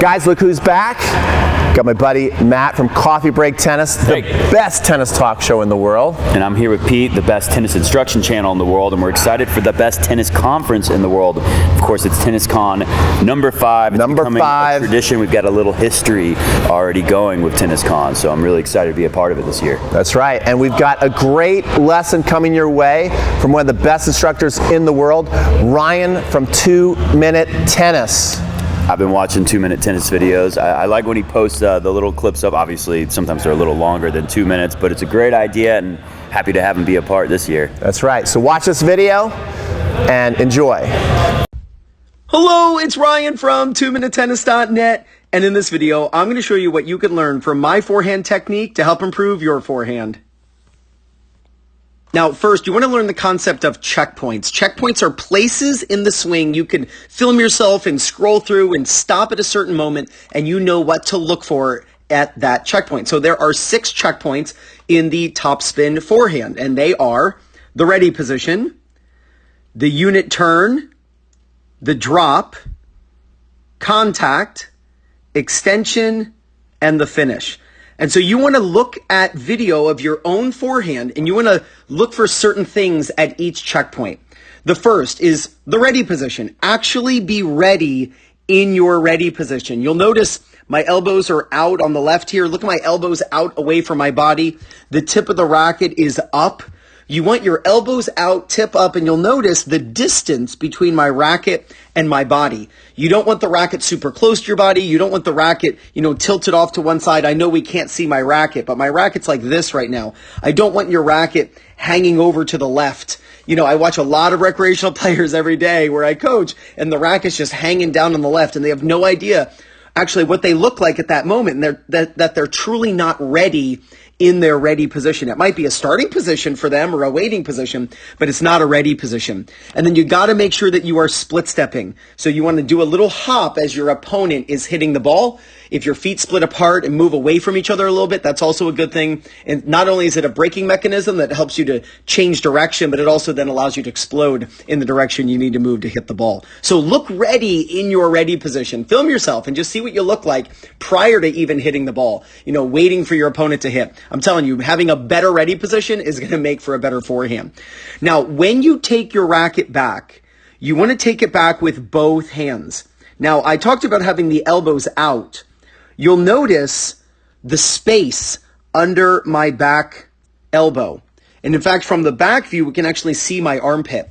Guys, look who's back. Got my buddy Matt from Coffee Break Tennis, the best tennis talk show in the world. And I'm here with Pete, the best tennis instruction channel in the world, and we're excited for the best tennis conference in the world. Of course, it's TennisCon #5. It's becoming a tradition. We've got a little history already going with TennisCon, so I'm really excited to be a part of it this year. That's right, and we've got a great lesson coming your way from one of the best instructors in the world, Ryan from 2 Minute Tennis. I've been watching 2 Minute Tennis videos. I like when he posts the little clips up. Obviously, sometimes they're a little longer than 2 minutes, but it's a great idea, and happy to have him be a part this year. That's right. So watch this video and enjoy. Hello, it's Ryan from 2minutetennis.net, and in this video, I'm going to show you what you can learn from my forehand technique to help improve your forehand. Now, first, you want to learn the concept of checkpoints. Checkpoints are places in the swing you can film yourself and scroll through and stop at a certain moment, and you know what to look for at that checkpoint. So there are 6 checkpoints in the Topspin Forehand, and they are the ready position, the unit turn, the drop, contact, extension, and the finish. And so you want to look at video of your own forehand, and you want to look for certain things at each checkpoint. The first is the ready position. Actually be ready in your ready position. You'll notice my elbows are out on the left here. Look at my elbows out away from my body. The tip of the racket is up. You want your elbows out, tip up, and you'll notice the distance between my racket and my body. You don't want the racket super close to your body. You don't want the racket, tilted off to one side. I know we can't see my racket, but my racket's like this right now. I don't want your racket hanging over to the left. I watch a lot of recreational players every day where I coach, and the racket's just hanging down on the left, and they have no idea actually what they look like at that moment, and that they're truly not ready in their ready position. It might be a starting position for them or a waiting position, but it's not a ready position. And then you got to make sure that you are split stepping. So you want to do a little hop as your opponent is hitting the ball. If your feet split apart and move away from each other a little bit, that's also a good thing. And not only is it a braking mechanism that helps you to change direction, but it also then allows you to explode in the direction you need to move to hit the ball. So look ready in your ready position. Film yourself and just see what you look like prior to even hitting the ball, waiting for your opponent to hit. I'm telling you, having a better ready position is going to make for a better forehand. Now, when you take your racket back, you want to take it back with both hands. Now, I talked about having the elbows out. You'll notice the space under my back elbow. And in fact, from the back view, we can actually see my armpit.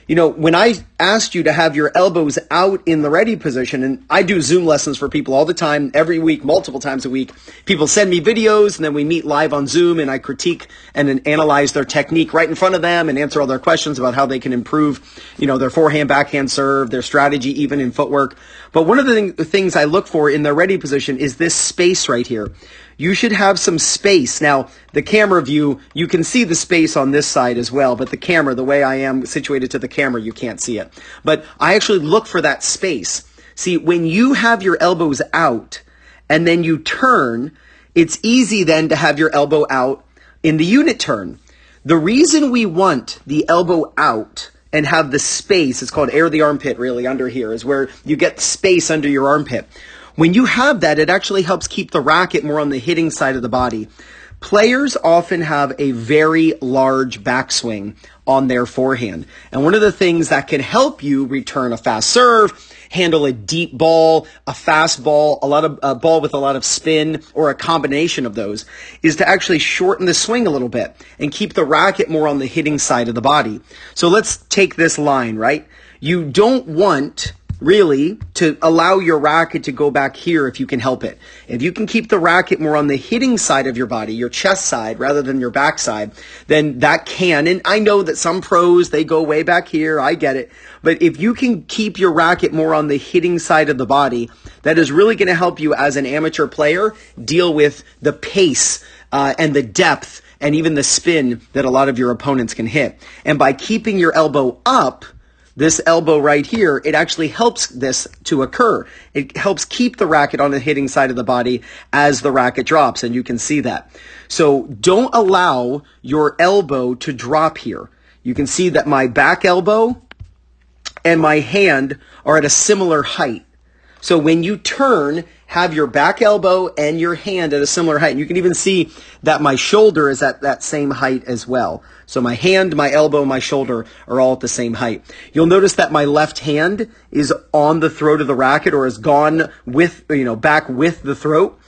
When I asked you to have your elbows out in the ready position, and I do Zoom lessons for people all the time, every week, multiple times a week. People send me videos, and then we meet live on Zoom, and I critique and then analyze their technique right in front of them and answer all their questions about how they can improve, their forehand, backhand serve, their strategy, even in footwork. But one of the things I look for in their ready position is this space right here. You should have some space. Now, the camera view, you can see the space on this side as well, but the camera, the way I am situated to the camera, you can't see it. But I actually look for that space. See, when you have your elbows out and then you turn, it's easy then to have your elbow out in the unit turn. The reason we want the elbow out and have the space, it's called air the armpit really under here, is where you get space under your armpit. When you have that, it actually helps keep the racket more on the hitting side of the body. Players often have a very large backswing on their forehand. And one of the things that can help you return a fast serve, handle a deep ball, a fast ball, a ball with a lot of spin, or a combination of those, is to actually shorten the swing a little bit and keep the racket more on the hitting side of the body. So let's take this line, right? You don't want really to allow your racket to go back here if you can help it. If you can keep the racket more on the hitting side of your body, your chest side, rather than your back side, then that can, and I know that some pros, they go way back here, I get it, but if you can keep your racket more on the hitting side of the body, that is really going to help you as an amateur player deal with the pace and the depth and even the spin that a lot of your opponents can hit. And by keeping your elbow up, this elbow right here, it actually helps this to occur. It helps keep the racket on the hitting side of the body as the racket drops, and you can see that. So don't allow your elbow to drop here. You can see that my back elbow and my hand are at a similar height. So when you turn, have your back elbow and your hand at a similar height. And you can even see that my shoulder is at that same height as well. So my hand, my elbow, my shoulder are all at the same height. You'll notice that my left hand is on the throat of the racket, or has gone with, back with the throat.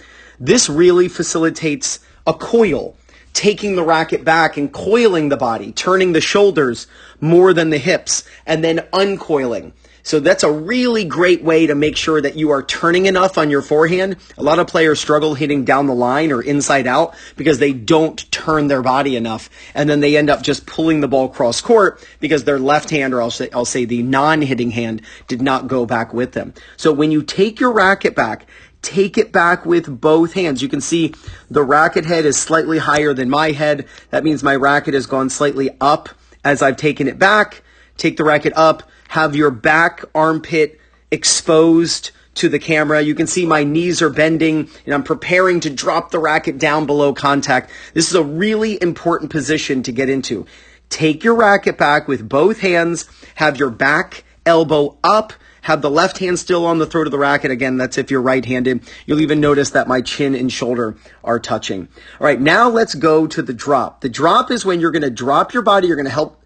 This really facilitates a coil, taking the racket back and coiling the body, turning the shoulders more than the hips, and then uncoiling. So that's a really great way to make sure that you are turning enough on your forehand. A lot of players struggle hitting down the line or inside out because they don't turn their body enough. And then they end up just pulling the ball cross court because their left hand, or I'll say the non-hitting hand, did not go back with them. So when you take your racket back, take it back with both hands. You can see the racket head is slightly higher than my head. That means my racket has gone slightly up as I've taken it back. Take the racket up. Have your back armpit exposed to the camera. You can see my knees are bending, and I'm preparing to drop the racket down below contact. This is a really important position to get into. Take your racket back with both hands. Have your back elbow up. Have the left hand still on the throat of the racket. Again, that's if you're right-handed. You'll even notice that my chin and shoulder are touching. All right, now let's go to the drop. The drop is when you're going to drop your body. You're going to help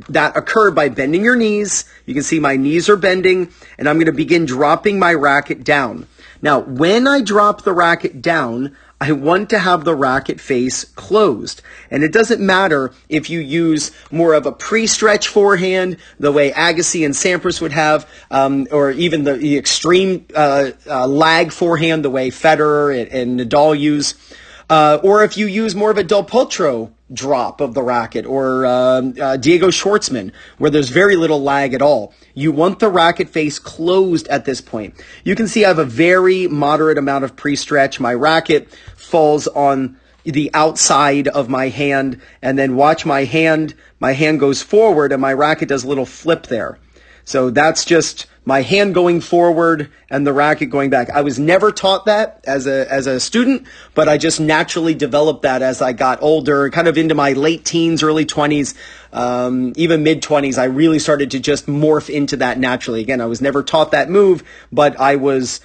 that occur by bending your knees. You can see my knees are bending, and I'm going to begin dropping my racket down. Now, when I drop the racket down, I want to have the racket face closed. And it doesn't matter if you use more of a pre-stretch forehand, the way Agassi and Sampras would have, or even the extreme lag forehand, the way Federer and Nadal use, or if you use more of a Del Potro drop of the racket, or Diego Schwartzman, where there's very little lag at all. You want the racket face closed at this point. You can see I have a very moderate amount of pre-stretch. My racket falls on the outside of my hand, and then watch my hand goes forward, and my racket does a little flip there. So that's just my hand going forward and the racket going back. I was never taught that as a student, but I just naturally developed that as I got older, kind of into my late teens, early 20s, even mid-20s. I really started to just morph into that naturally. Again, I was never taught that move, but I was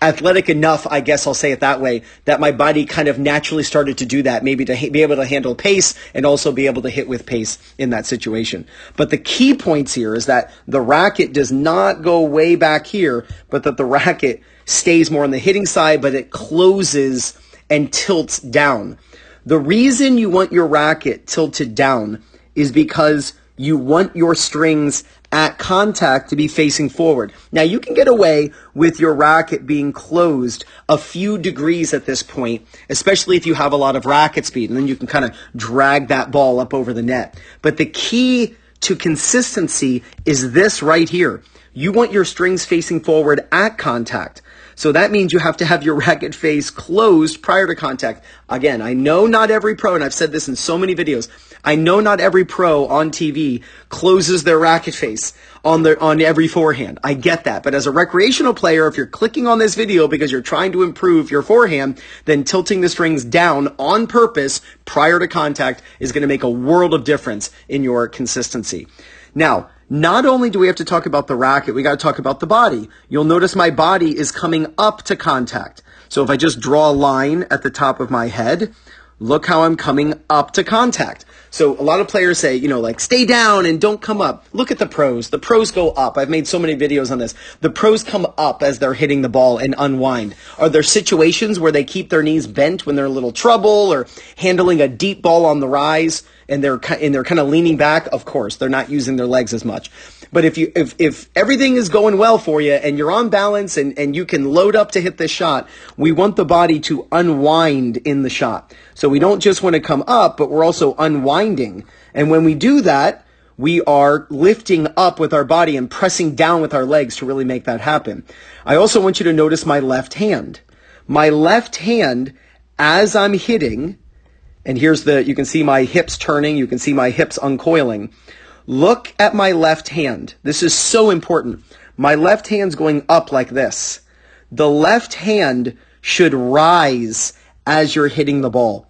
athletic enough, I guess I'll say it that way, that my body kind of naturally started to do that, maybe to be able to handle pace and also be able to hit with pace in that situation. But the key points here is that the racket does not go way back here, but that the racket stays more on the hitting side, but it closes and tilts down. The reason you want your racket tilted down is because you want your strings at contact to be facing forward. Now, you can get away with your racket being closed a few degrees at this point, especially if you have a lot of racket speed, and then you can kind of drag that ball up over the net. But the key to consistency is this right here. You want your strings facing forward at contact. So that means you have to have your racket face closed prior to contact. Again, I know not every pro, and I've said this in so many videos, I know not every pro on TV closes their racket face on every forehand. I get that. But as a recreational player, if you're clicking on this video because you're trying to improve your forehand, then tilting the strings down on purpose prior to contact is going to make a world of difference in your consistency. Now, not only do we have to talk about the racket, we got to talk about the body. You'll notice my body is coming up to contact. So if I just draw a line at the top of my head, look how I'm coming up to contact. So a lot of players say, like, stay down and don't come up. Look at the pros. The pros go up. I've made so many videos on this. The pros come up as they're hitting the ball and unwind. Are there situations where they keep their knees bent when they're in a little trouble, or handling a deep ball on the rise and they're kind of leaning back? Of course, they're not using their legs as much. But if everything is going well for you and you're on balance and you can load up to hit this shot, we want the body to unwind in the shot. So we don't just want to come up, but we're also unwinding. And when we do that, we are lifting up with our body and pressing down with our legs to really make that happen. I also want you to notice my left hand. My left hand, as I'm hitting, and you can see my hips turning, you can see my hips uncoiling. Look at my left hand. This is so important. My left hand's going up like this. The left hand should rise as you're hitting the ball.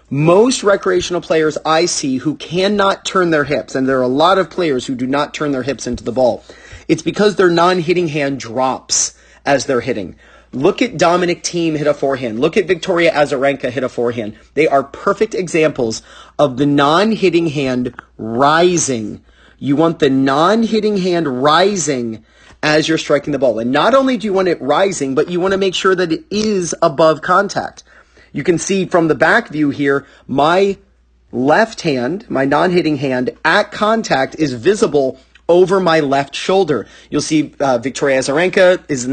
Most recreational players I see who cannot turn their hips, and there are a lot of players who do not turn their hips into the ball, it's because their non-hitting hand drops as they're hitting. Look at Dominic Thiem hit a forehand. Look at Victoria Azarenka hit a forehand. They are perfect examples of the non-hitting hand rising. You want the non-hitting hand rising as you're striking the ball. And not only do you want it rising, but you want to make sure that it is above contact. You can see from the back view here, my left hand, my non-hitting hand at contact is visible over my left shoulder. You'll see Victoria Azarenka is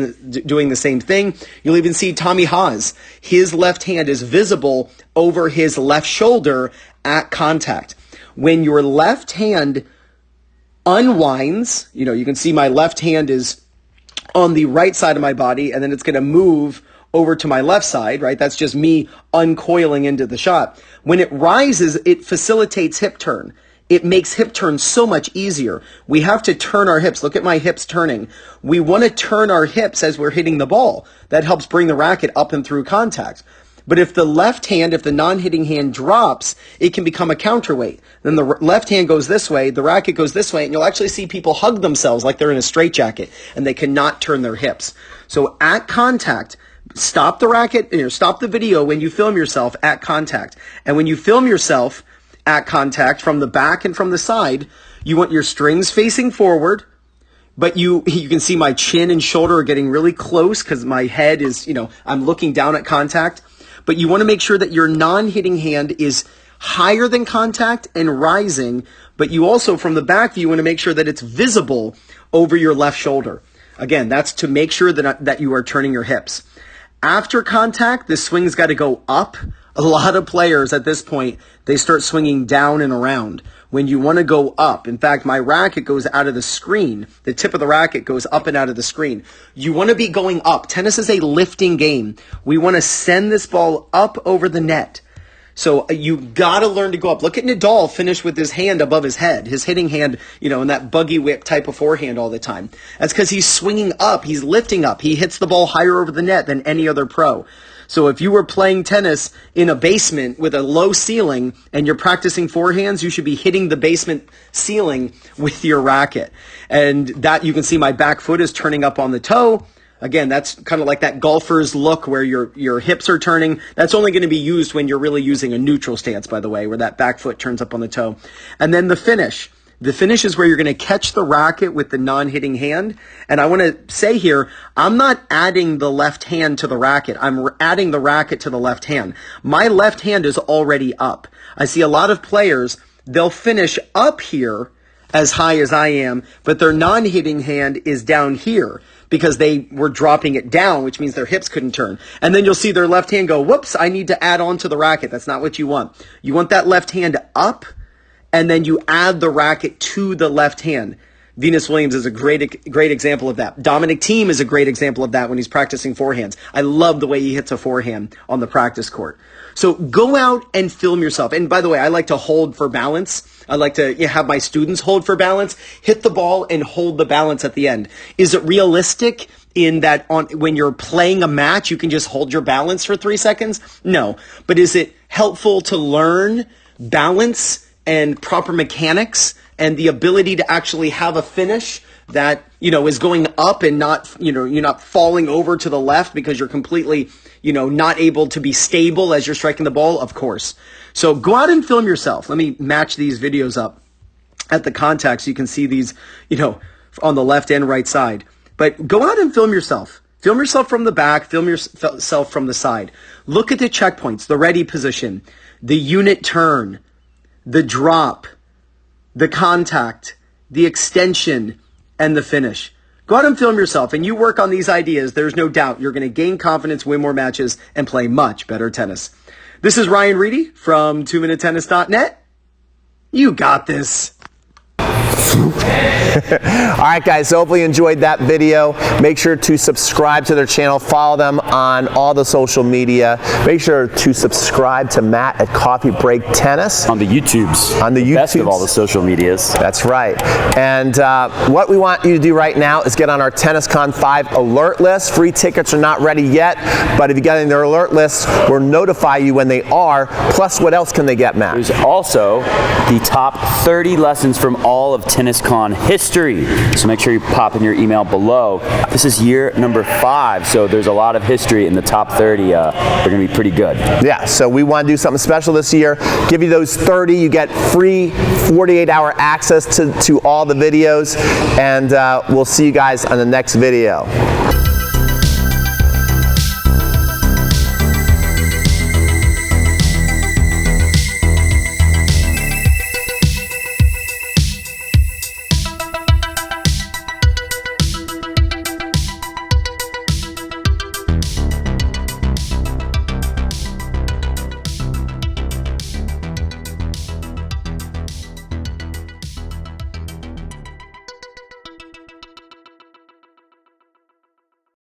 doing the same thing. You'll even see Tommy Haas. His left hand is visible over his left shoulder at contact. When your left hand unwinds, you can see my left hand is on the right side of my body, and then it's going to move over to my left side, right? That's just me uncoiling into the shot. When it rises, it facilitates hip turn. It makes hip turn so much easier. We have to turn our hips. Look at my hips turning. We want to turn our hips as we're hitting the ball. That helps bring the racket up and through contact. But if the left hand, if the non-hitting hand drops, it can become a counterweight. Then the left hand goes this way, the racket goes this way, and you'll actually see people hug themselves like they're in a straitjacket, and they cannot turn their hips. So at contact, stop the racket, stop the video when you film yourself at contact. And when you film yourself at contact from the back and from the side, you want your strings facing forward, but you can see my chin and shoulder are getting really close because my head is, I'm looking down at contact. But you want to make sure that your non-hitting hand is higher than contact and rising, but you also, from the back view, want to make sure that it's visible over your left shoulder. Again, that's to make sure that you are turning your hips. After contact, the swing's got to go up. A lot of players at this point, they start swinging down and around. When you want to go up, in fact, my racket goes out of the screen. The tip of the racket goes up and out of the screen. You want to be going up. Tennis is a lifting game. We want to send this ball up over the net. So you got to learn to go up. Look at Nadal finish with his hand above his head, his hitting hand, in that buggy whip type of forehand all the time. That's because he's swinging up. He's lifting up. He hits the ball higher over the net than any other pro. So if you were playing tennis in a basement with a low ceiling and you're practicing forehands, you should be hitting the basement ceiling with your racket. And that, you can see my back foot is turning up on the toe. Again, that's kind of like that golfer's look where your hips are turning. That's only going to be used when you're really using a neutral stance, by the way, where that back foot turns up on the toe. And then the finish. The finish is where you're going to catch the racket with the non-hitting hand. And I want to say here, I'm not adding the left hand to the racket. I'm adding the racket to the left hand. My left hand is already up. I see a lot of players, they'll finish up here as high as I am, but their non-hitting hand is down here because they were dropping it down, which means their hips couldn't turn. And then you'll see their left hand go, whoops, I need to add on to the racket. That's not what you want. You want that left hand up, and then you add the racket to the left hand. Venus Williams is a great example of that. Dominic Thiem is a great example of that when he's practicing forehands. I love the way he hits a forehand on the practice court. So go out and film yourself. And by the way, I like to hold for balance. I like to have my students hold for balance. Hit the ball and hold the balance at the end. Is it realistic in that when you're playing a match, you can just hold your balance for 3 seconds? No. But is it helpful to learn balance and proper mechanics and the ability to actually have a finish that, is going up and not, you're not falling over to the left because you're completely, not able to be stable as you're striking the ball? Of course. So go out and film yourself. Let me match these videos up at the contact so you can see these, on the left and right side. But go out and film yourself. Film yourself from the back. Film yourself from the side. Look at the checkpoints, the ready position, the unit turn, the drop, the contact, the extension, and the finish. Go out and film yourself, and you work on these ideas. There's no doubt you're going to gain confidence, win more matches, and play much better tennis. This is Ryan Reedy from 2minutetennis.net. You got this. All right, guys, hopefully you enjoyed that video. Make sure to subscribe to their channel. Follow them on all the social media. Make sure to subscribe to Matt at Coffee Break Tennis. On the YouTubes. On the YouTubes. Best of all the social medias. That's right. And what we want you to do right now is get on our TennisCon 5 alert list. Free tickets are not ready yet, but if you get in their alert list, we'll notify you when they are. Plus, what else can they get, Matt? There's also the top 30 lessons from all of TennisCon history. So make sure you pop in your email below. This is year number 5, so there's a lot of history in the top 30. They're going to be pretty good. Yeah, so we want to do something special this year. Give you those 30, you get free 48-hour access to all the videos, and we'll see you guys on the next video.